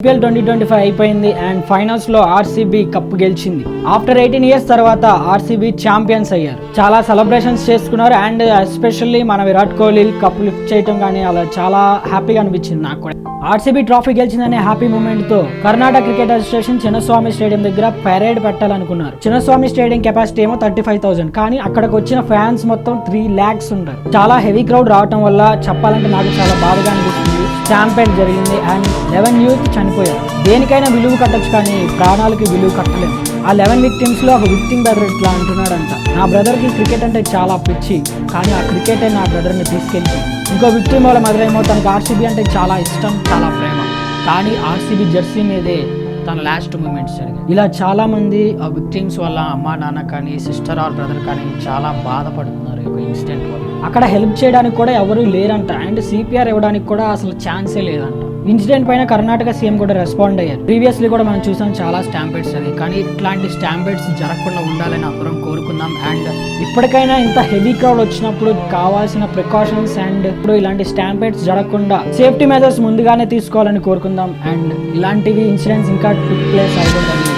IPL 2025 అయిపోయింది and finals లో RCB cup గెలిచింది. ఆఫ్టర్ 18 ఇయర్స్ తర్వాత ఆర్సీబీ ఛాంపియన్స్ అయ్యారు. చాలా సెలబ్రేషన్స్ చేసుకున్నారు అండ్ ఎస్పెషల్లీ మన విరాట్ కోహ్లీ కప్ లిఫ్ట్ చేయడం కానీ అలా చాలా హ్యాపీగా అనిపించింది నాకు కూడా. ఆర్సీబీ ట్రోఫీ గెలిచిందనే హ్యాపీ మూమెంట్ తో Karnataka cricket association Chinnaswamy stadium దగ్గర పరేడ్ పెట్టాలనుకున్నారు. చిన్నస్వామి స్టేడియం కెపాసిటీ ఏమో 35,000, కానీ అక్కడికి వచ్చిన ఫ్యాన్స్ మొత్తం 3 lakhs ఉంటారు. చాలా హెవీ క్రౌడ్ రావడం వల్ల చెప్పాలంటే నాకు చాలా బాధగా అనిపిస్తుంది. స్టాంపేడ్ జరిగింది అండ్ 11 youth చనిపోయారు. దేనికైనా విలువ కట్టొచ్చు కానీ ప్రాణాలకి విలువ కట్టలేము. ఆ 11 victims లో ఒక విక్టిమ్ బ్రదర్ ఇట్లా అంటున్నాడంట, నా బ్రదర్ కి క్రికెట్ అంటే చాలా పిచ్చి, కానీ ఆ క్రికెటే నా బ్రదర్ ని తీసుకెళ్ళి. ఇంకో విక్టిమ్ వాళ్ళ మదర్ ఏమో తనకు ఆర్సీబీ అంటే చాలా ఇష్టం, చాలా ప్రేమ, కానీ ఆర్సీబీ జెర్సీ మీదే తన లాస్ట్ మూమెంట్స్ జరిగాయి. ఇలా చాలా మంది ఆ విక్టిమ్స్ వల్ల అమ్మా నాన్న కానీ సిస్టర్ ఆర్ బ్రదర్ కానీ చాలా బాధపడుతున్నారు ఈ ఇన్సిడెంట్ వల్ల. అక్కడ హెల్ప్ చేయడానికి కూడా ఎవరు లేరంట అండ్ సిపిఆర్ ఇవ్వడానికి కూడా అసలు ఛాన్సే లేదంట. ఇన్సిడెంట్ పైన కర్ణాటక సీఎం కూడా రెస్పాండ్ అయ్యారు. ప్రీవియస్లీ కూడా మనం చూసాం చాలా స్టాంపేడ్స్ అని, కానీ ఇట్లాంటి స్టాంపేడ్స్ జరగకుండా ఉండాలని అందరం కోరుకుందాం. అండ్ ఇప్పటికైనా ఇంత హెవీ క్రౌడ్ వచ్చినప్పుడు కావాల్సిన ప్రికాషన్స్ అండ్ ఇప్పుడు ఇలాంటి స్టాంపేడ్స్ జరగకుండా సేఫ్టీ మెజర్స్ ముందుగానే తీసుకోవాలని కోరుకుందాం. అండ్ ఇలాంటివి ఇన్సిడెంట్స్ ఇంకా టుక్ ప్లేస్ అవ్వకూడదు.